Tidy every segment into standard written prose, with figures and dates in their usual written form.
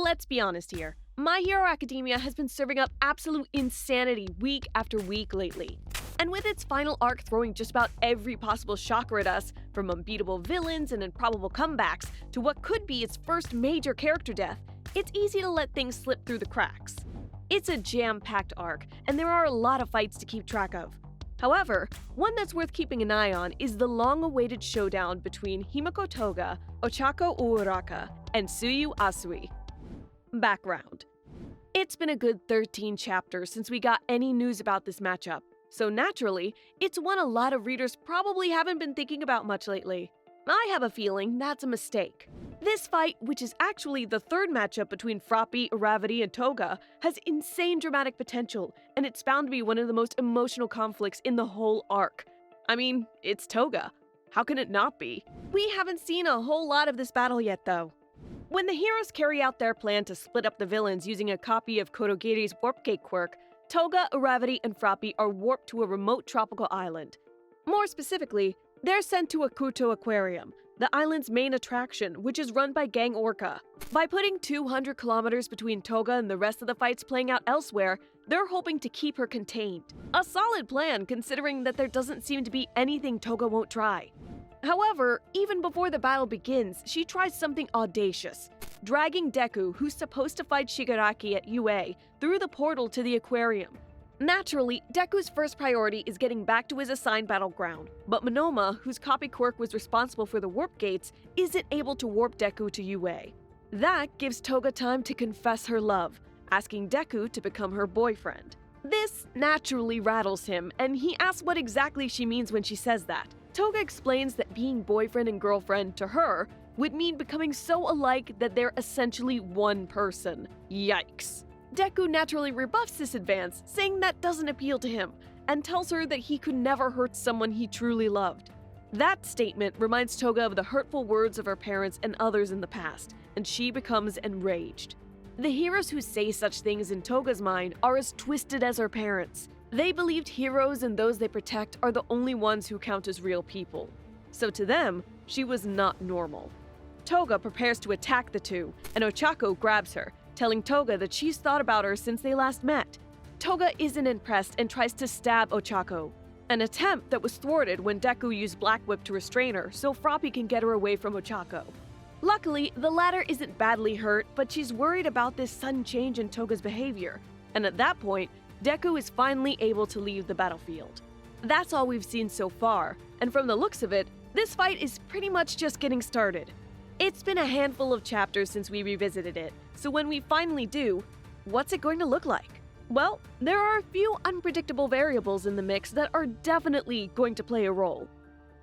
Let's be honest here. My Hero Academia has been serving up absolute insanity week after week lately. And with its final arc throwing just about every possible shocker at us, from unbeatable villains and improbable comebacks to what could be its first major character death, it's easy to let things slip through the cracks. It's a jam-packed arc, and there are a lot of fights to keep track of. However, one that's worth keeping an eye on is the long-awaited showdown between Himiko Toga, Ochako Uuraka, and Tsuyu Asui. Background. It's been a good 13 chapters since we got any news about this matchup, so naturally, it's one a lot of readers probably haven't been thinking about much lately. I have a feeling that's a mistake. This fight, which is actually the third matchup between Froppy, Uravity, and Toga, has insane dramatic potential, and it's bound to be one of the most emotional conflicts in the whole arc. I mean, it's Toga. How can it not be? We haven't seen a whole lot of this battle yet, though. When the heroes carry out their plan to split up the villains using a copy of Kodogiri's Warp Gate quirk, Toga, Uravity, and Froppy are warped to a remote tropical island. More specifically, they're sent to Akuto Aquarium, the island's main attraction, which is run by Gang Orca. By putting 200 kilometers between Toga and the rest of the fights playing out elsewhere, they're hoping to keep her contained. A solid plan, considering that there doesn't seem to be anything Toga won't try. However, even before the battle begins, she tries something audacious, dragging Deku, who's supposed to fight Shigaraki at UA, through the portal to the aquarium. Naturally, Deku's first priority is getting back to his assigned battleground, but Monoma, whose copy quirk was responsible for the warp gates, isn't able to warp Deku to UA. That gives Toga time to confess her love, asking Deku to become her boyfriend. This naturally rattles him, and he asks what exactly she means when she says that. Toga explains that being boyfriend and girlfriend to her would mean becoming so alike that they're essentially one person. Yikes. Deku naturally rebuffs this advance, saying that doesn't appeal to him, and tells her that he could never hurt someone he truly loved. That statement reminds Toga of the hurtful words of her parents and others in the past, and she becomes enraged. The heroes who say such things in Toga's mind are as twisted as her parents. They believed heroes and those they protect are the only ones who count as real people. So to them, she was not normal. Toga prepares to attack the two, and Ochako grabs her, telling Toga that she's thought about her since they last met. Toga isn't impressed and tries to stab Ochako, an attempt that was thwarted when Deku used Black Whip to restrain her so Froppy can get her away from Ochako. Luckily, the latter isn't badly hurt, but she's worried about this sudden change in Toga's behavior, and at that point, Deku is finally able to leave the battlefield. That's all we've seen so far, and from the looks of it, this fight is pretty much just getting started. It's been a handful of chapters since we revisited it, so when we finally do, what's it going to look like? Well, there are a few unpredictable variables in the mix that are definitely going to play a role.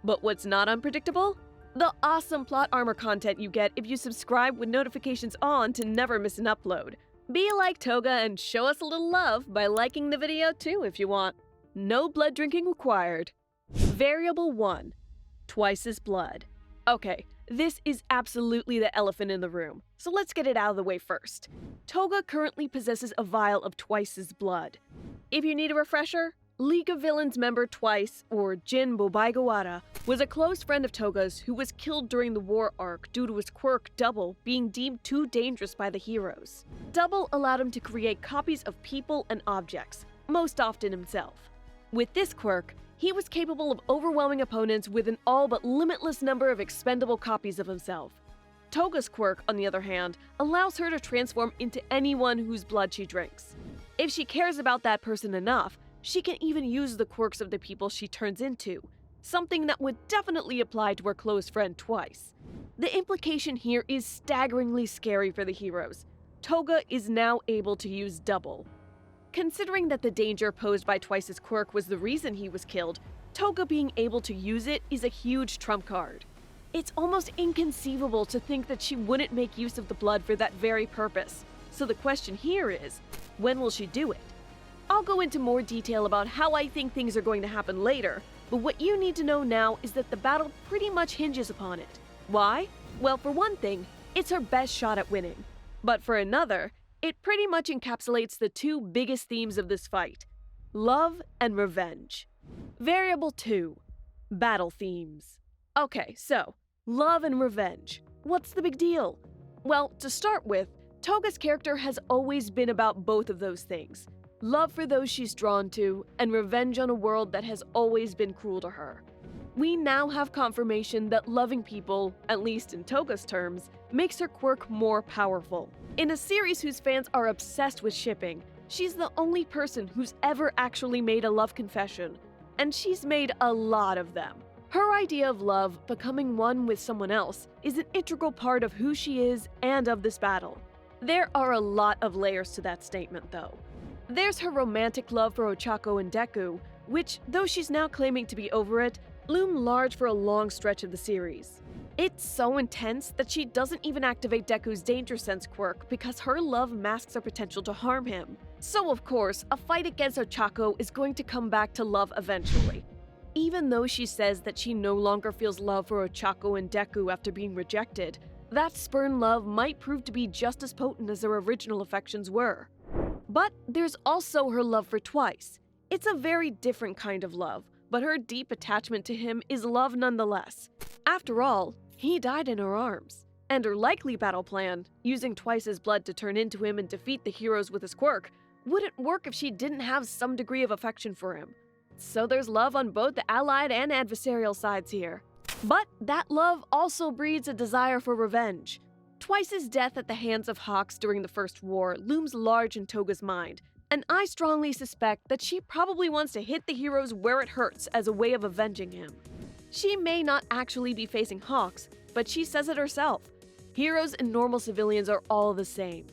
But what's not unpredictable? The awesome plot armor content you get if you subscribe with notifications on to never miss an upload. Be like Toga and show us a little love by liking the video too if you want. No blood drinking required. Variable 1. Twice's blood. Okay, this is absolutely the elephant in the room, so let's get it out of the way first. Toga currently possesses a vial of Twice's blood. If you need a refresher, League of Villains member Twice, or Jin Bobaigawara, was a close friend of Toga's who was killed during the war arc due to his quirk Double being deemed too dangerous by the heroes. Double allowed him to create copies of people and objects, most often himself. With this quirk, he was capable of overwhelming opponents with an all but limitless number of expendable copies of himself. Toga's quirk, on the other hand, allows her to transform into anyone whose blood she drinks. If she cares about that person enough, she can even use the quirks of the people she turns into, something that would definitely apply to her close friend Twice. The implication here is staggeringly scary for the heroes. Toga is now able to use Double. Considering that the danger posed by Twice's quirk was the reason he was killed, Toga being able to use it is a huge trump card. It's almost inconceivable to think that she wouldn't make use of the blood for that very purpose. So the question here is, when will she do it? I'll go into more detail about how I think things are going to happen later, but what you need to know now is that the battle pretty much hinges upon it. Why? Well, for one thing, it's her best shot at winning. But for another, it pretty much encapsulates the two biggest themes of this fight: love and revenge. Variable 2. Battle themes. Okay, so, love and revenge. What's the big deal? Well, to start with, Toga's character has always been about both of those things: love for those she's drawn to, and revenge on a world that has always been cruel to her. We now have confirmation that loving people, at least in Toga's terms, makes her quirk more powerful. In a series whose fans are obsessed with shipping, she's the only person who's ever actually made a love confession, and she's made a lot of them. Her idea of love, becoming one with someone else, is an integral part of who she is and of this battle. There are a lot of layers to that statement, though. There's her romantic love for Ochako and Deku, which, though she's now claiming to be over it, loomed large for a long stretch of the series. It's so intense that she doesn't even activate Deku's danger sense quirk because her love masks her potential to harm him. So of course, a fight against Ochako is going to come back to love eventually. Even though she says that she no longer feels love for Ochako and Deku after being rejected, that spurned love might prove to be just as potent as her original affections were. But there's also her love for Twice. It's a very different kind of love, but her deep attachment to him is love nonetheless. After all, he died in her arms. And her likely battle plan, using Twice's blood to turn into him and defeat the heroes with his quirk, wouldn't work if she didn't have some degree of affection for him. So there's love on both the allied and adversarial sides here. But that love also breeds a desire for revenge. Twice's death at the hands of Hawks during the First War looms large in Toga's mind, and I strongly suspect that she probably wants to hit the heroes where it hurts as a way of avenging him. She may not actually be facing Hawks, but she says it herself. Heroes and normal civilians are all the same.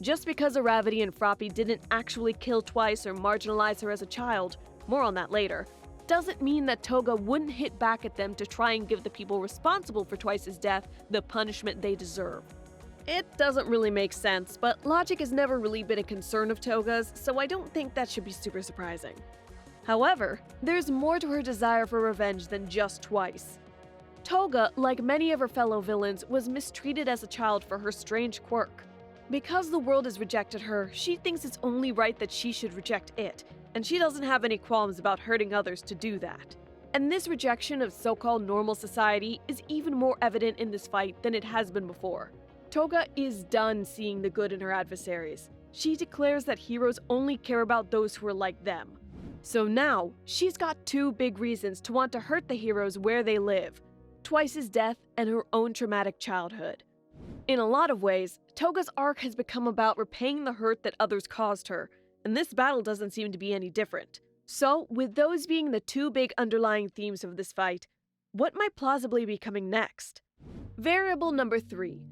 Just because Aravity and Froppy didn't actually kill Twice or marginalize her as a child, more on that later, doesn't mean that Toga wouldn't hit back at them to try and give the people responsible for Twice's death the punishment they deserve. It doesn't really make sense, but logic has never really been a concern of Toga's, so I don't think that should be super surprising. However, there's more to her desire for revenge than just Twice. Toga, like many of her fellow villains, was mistreated as a child for her strange quirk. Because the world has rejected her, she thinks it's only right that she should reject it, and she doesn't have any qualms about hurting others to do that. And this rejection of so-called normal society is even more evident in this fight than it has been before. Toga is done seeing the good in her adversaries. She declares that heroes only care about those who are like them. So now, she's got two big reasons to want to hurt the heroes where they live: Twice's death and her own traumatic childhood. In a lot of ways, Toga's arc has become about repaying the hurt that others caused her, and this battle doesn't seem to be any different. So, with those being the two big underlying themes of this fight, what might plausibly be coming next? Variable number 3.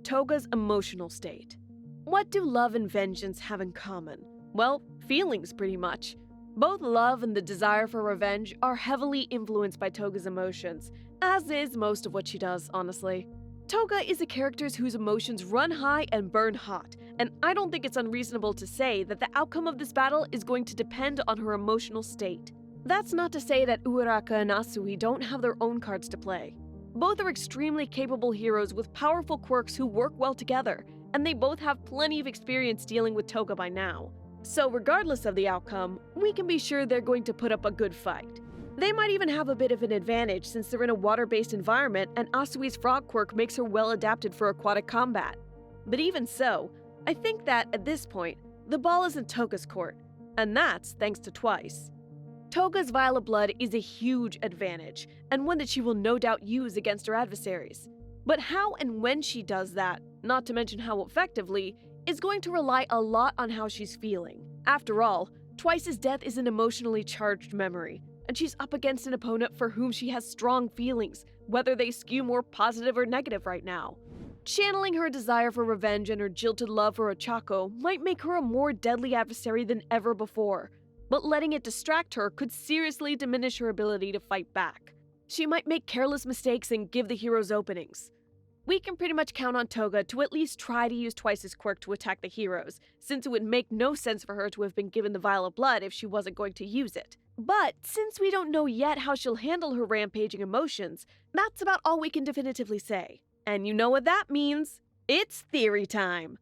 Toga's emotional state. What do love and vengeance have in common? Well, feelings pretty much. Both love and the desire for revenge are heavily influenced by Toga's emotions, as is most of what she does, honestly. Toga is a character whose emotions run high and burn hot, and I don't think it's unreasonable to say that the outcome of this battle is going to depend on her emotional state. That's not to say that Uraraka and Asui don't have their own cards to play. Both are extremely capable heroes with powerful quirks who work well together, and they both have plenty of experience dealing with Toga by now. So regardless of the outcome, we can be sure they're going to put up a good fight. They might even have a bit of an advantage since they're in a water-based environment and Asui's frog quirk makes her well adapted for aquatic combat. But even so, I think that, at this point, the ball is in Toga's court, and that's thanks to Twice. Toga's Violet Blood is a huge advantage, and one that she will no doubt use against her adversaries. But how and when she does that, not to mention how effectively, is going to rely a lot on how she's feeling. After all, Twice's death is an emotionally charged memory, and she's up against an opponent for whom she has strong feelings, whether they skew more positive or negative right now. Channeling her desire for revenge and her jilted love for Ochako might make her a more deadly adversary than ever before, but letting it distract her could seriously diminish her ability to fight back. She might make careless mistakes and give the heroes openings. We can pretty much count on Toga to at least try to use Twice's quirk to attack the heroes, since it would make no sense for her to have been given the Violet Blood if she wasn't going to use it. But since we don't know yet how she'll handle her rampaging emotions, that's about all we can definitively say. And you know what that means? It's theory time!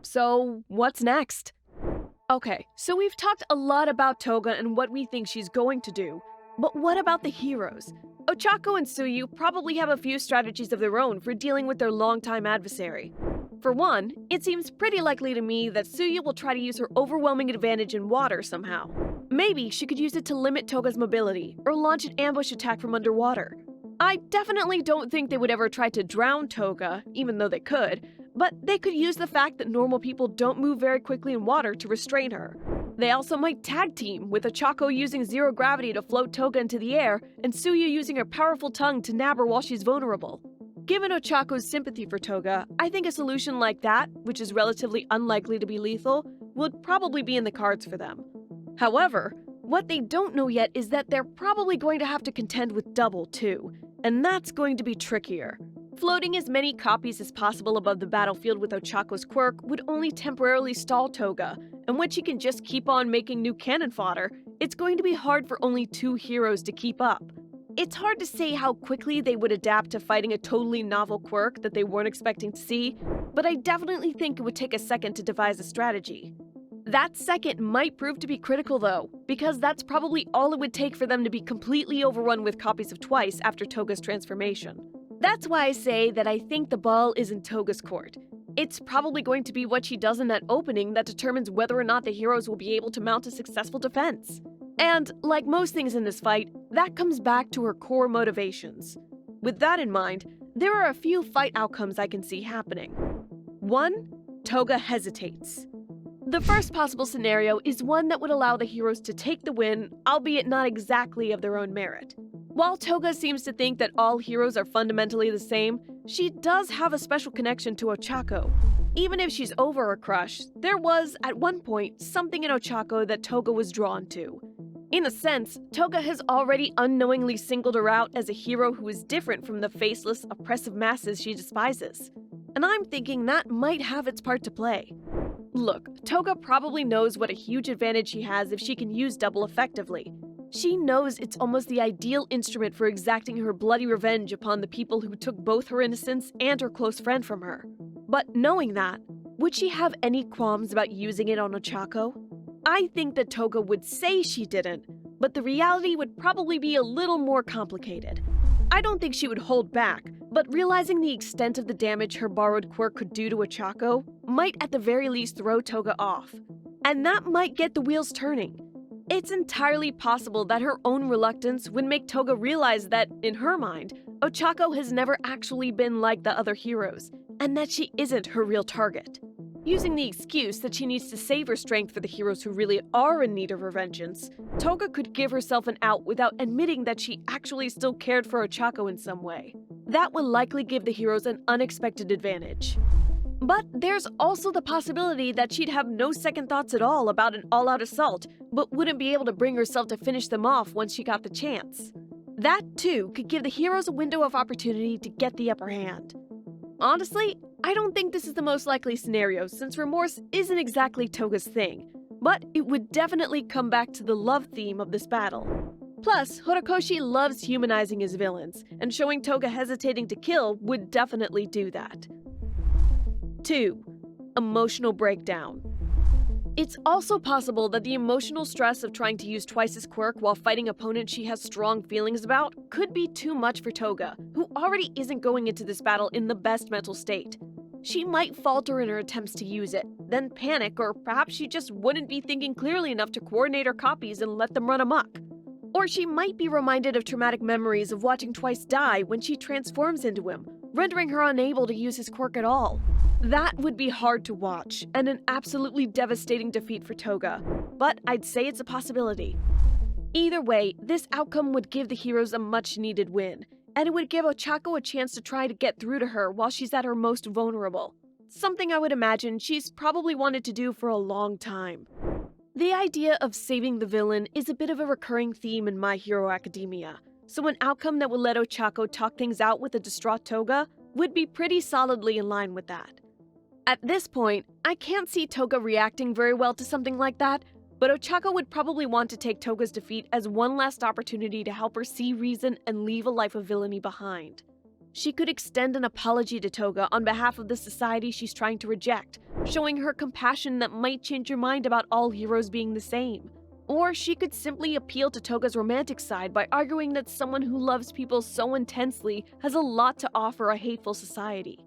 So, what's next? Okay, so we've talked a lot about Toga and what we think she's going to do, but what about the heroes? Ochako and Tsuyu probably have a few strategies of their own for dealing with their longtime adversary. For one, it seems pretty likely to me that Suya will try to use her overwhelming advantage in water somehow. Maybe she could use it to limit Toga's mobility, or launch an ambush attack from underwater. I definitely don't think they would ever try to drown Toga, even though they could, but they could use the fact that normal people don't move very quickly in water to restrain her. They also might tag team, with Ochako using zero gravity to float Toga into the air, and Suya using her powerful tongue to nab her while she's vulnerable. Given Ochako's sympathy for Toga, I think a solution like that, which is relatively unlikely to be lethal, would probably be in the cards for them. However, what they don't know yet is that they're probably going to have to contend with double too, and that's going to be trickier. Floating as many copies as possible above the battlefield with Ochako's quirk would only temporarily stall Toga, and when she can just keep on making new cannon fodder, it's going to be hard for only two heroes to keep up. It's hard to say how quickly they would adapt to fighting a totally novel quirk that they weren't expecting to see, but I definitely think it would take a second to devise a strategy. That second might prove to be critical though, because that's probably all it would take for them to be completely overrun with copies of Twice after Toga's transformation. That's why I say that I think the ball is in Toga's court. It's probably going to be what she does in that opening that determines whether or not the heroes will be able to mount a successful defense. And, like most things in this fight, that comes back to her core motivations. With that in mind, there are a few fight outcomes I can see happening. 1. Toga hesitates. The first possible scenario is one that would allow the heroes to take the win, albeit not exactly of their own merit. While Toga seems to think that all heroes are fundamentally the same, she does have a special connection to Ochako. Even if she's over her crush, there was, at one point, something in Ochako that Toga was drawn to. In a sense, Toga has already unknowingly singled her out as a hero who is different from the faceless, oppressive masses she despises. And I'm thinking that might have its part to play. Look, Toga probably knows what a huge advantage she has if she can use double effectively. She knows it's almost the ideal instrument for exacting her bloody revenge upon the people who took both her innocence and her close friend from her. But knowing that, would she have any qualms about using it on Ochako? I think that Toga would say she didn't, but the reality would probably be a little more complicated. I don't think she would hold back, but realizing the extent of the damage her borrowed quirk could do to Ochako might at the very least throw Toga off. And that might get the wheels turning. It's entirely possible that her own reluctance would make Toga realize that, in her mind, Ochako has never actually been like the other heroes, and that she isn't her real target. Using the excuse that she needs to save her strength for the heroes who really are in need of her vengeance, Toga could give herself an out without admitting that she actually still cared for Ochako in some way. That would likely give the heroes an unexpected advantage. But there's also the possibility that she'd have no second thoughts at all about an all-out assault, but wouldn't be able to bring herself to finish them off once she got the chance. That, too, could give the heroes a window of opportunity to get the upper hand. Honestly, I don't think this is the most likely scenario since remorse isn't exactly Toga's thing, but it would definitely come back to the love theme of this battle. Plus, Horikoshi loves humanizing his villains, and showing Toga hesitating to kill would definitely do that. 2. Emotional breakdown. It's also possible that the emotional stress of trying to use Twice's quirk while fighting opponents she has strong feelings about could be too much for Toga, who already isn't going into this battle in the best mental state. She might falter in her attempts to use it, then panic, or perhaps she just wouldn't be thinking clearly enough to coordinate her copies and let them run amok. Or she might be reminded of traumatic memories of watching Twice die when she transforms into him, rendering her unable to use his quirk at all. That would be hard to watch, and an absolutely devastating defeat for Toga, but I'd say it's a possibility. Either way, this outcome would give the heroes a much-needed win, and it would give Ochako a chance to try to get through to her while she's at her most vulnerable. Something I would imagine she's probably wanted to do for a long time. The idea of saving the villain is a bit of a recurring theme in My Hero Academia, so an outcome that would let Ochako talk things out with a distraught Toga would be pretty solidly in line with that. At this point, I can't see Toga reacting very well to something like that, but Ochako would probably want to take Toga's defeat as one last opportunity to help her see reason and leave a life of villainy behind. She could extend an apology to Toga on behalf of the society she's trying to reject, showing her compassion that might change her mind about all heroes being the same. Or she could simply appeal to Toga's romantic side by arguing that someone who loves people so intensely has a lot to offer a hateful society.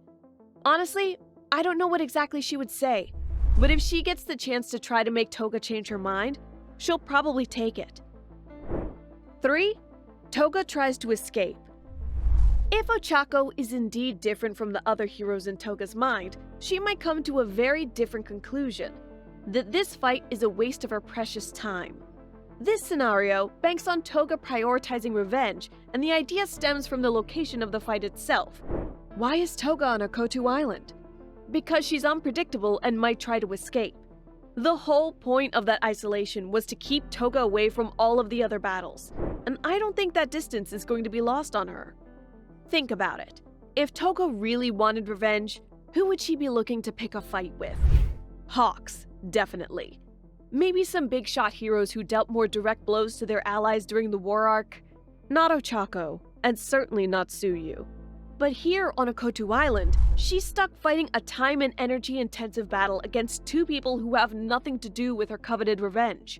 Honestly, I don't know what exactly she would say, but if she gets the chance to try to make Toga change her mind, she'll probably take it. 3. Toga tries to escape. If Ochako is indeed different from the other heroes in Toga's mind, she might come to a very different conclusion, that this fight is a waste of her precious time. This scenario banks on Toga prioritizing revenge, and the idea stems from the location of the fight itself. Why is Toga on Okoto Island? Because she's unpredictable and might try to escape. The whole point of that isolation was to keep Toga away from all of the other battles, and I don't think that distance is going to be lost on her. Think about it. If Toga really wanted revenge, who would she be looking to pick a fight with? Hawks, definitely. Maybe some big shot heroes who dealt more direct blows to their allies during the war arc. Not Ochako, and certainly not Tsuyu. But here on Okoto Island, she's stuck fighting a time and energy intensive battle against two people who have nothing to do with her coveted revenge.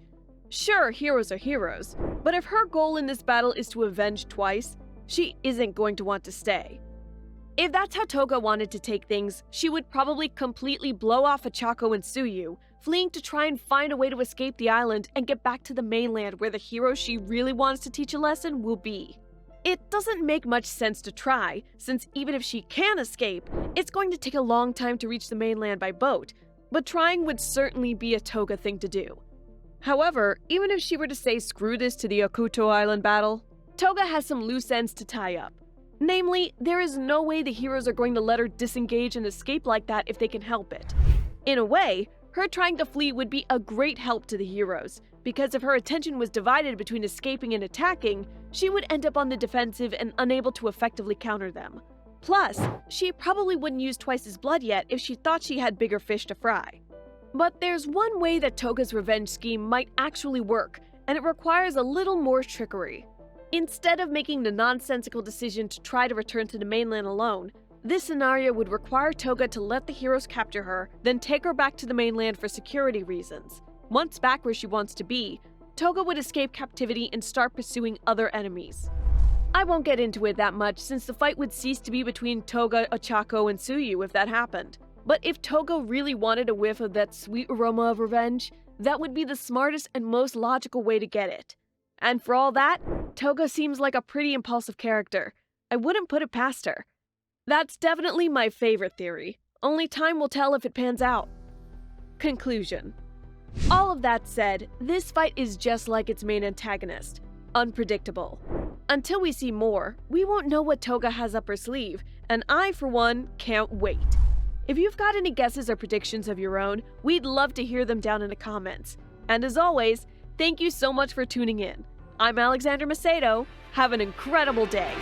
Sure, heroes are heroes, but if her goal in this battle is to avenge twice, she isn't going to want to stay. If that's how Toga wanted to take things, she would probably completely blow off Ochako and Tsuyu, fleeing to try and find a way to escape the island and get back to the mainland where the hero she really wants to teach a lesson will be. It doesn't make much sense to try, since even if she can escape, it's going to take a long time to reach the mainland by boat, but trying would certainly be a Toga thing to do. However, even if she were to say screw this to the Okoto Island battle, Toga has some loose ends to tie up. Namely, there is no way the heroes are going to let her disengage and escape like that if they can help it. In a way, her trying to flee would be a great help to the heroes, because if her attention was divided between escaping and attacking, she would end up on the defensive and unable to effectively counter them. Plus, she probably wouldn't use twice as blood yet if she thought she had bigger fish to fry. But there's one way that Toga's revenge scheme might actually work, and it requires a little more trickery. Instead of making the nonsensical decision to try to return to the mainland alone, this scenario would require Toga to let the heroes capture her, then take her back to the mainland for security reasons. Once back where she wants to be, Toga would escape captivity and start pursuing other enemies. I won't get into it that much since the fight would cease to be between Toga, Ochako, and Tsuyu if that happened. But if Toga really wanted a whiff of that sweet aroma of revenge, that would be the smartest and most logical way to get it. And for all that, Toga seems like a pretty impulsive character. I wouldn't put it past her. That's definitely my favorite theory. Only time will tell if it pans out. Conclusion. All of that said, this fight is just like its main antagonist, unpredictable. Until we see more, we won't know what Toga has up her sleeve, and I, for one, can't wait. If you've got any guesses or predictions of your own, we'd love to hear them down in the comments. And as always, thank you so much for tuning in. I'm Alexandra Macedo. Have an incredible day.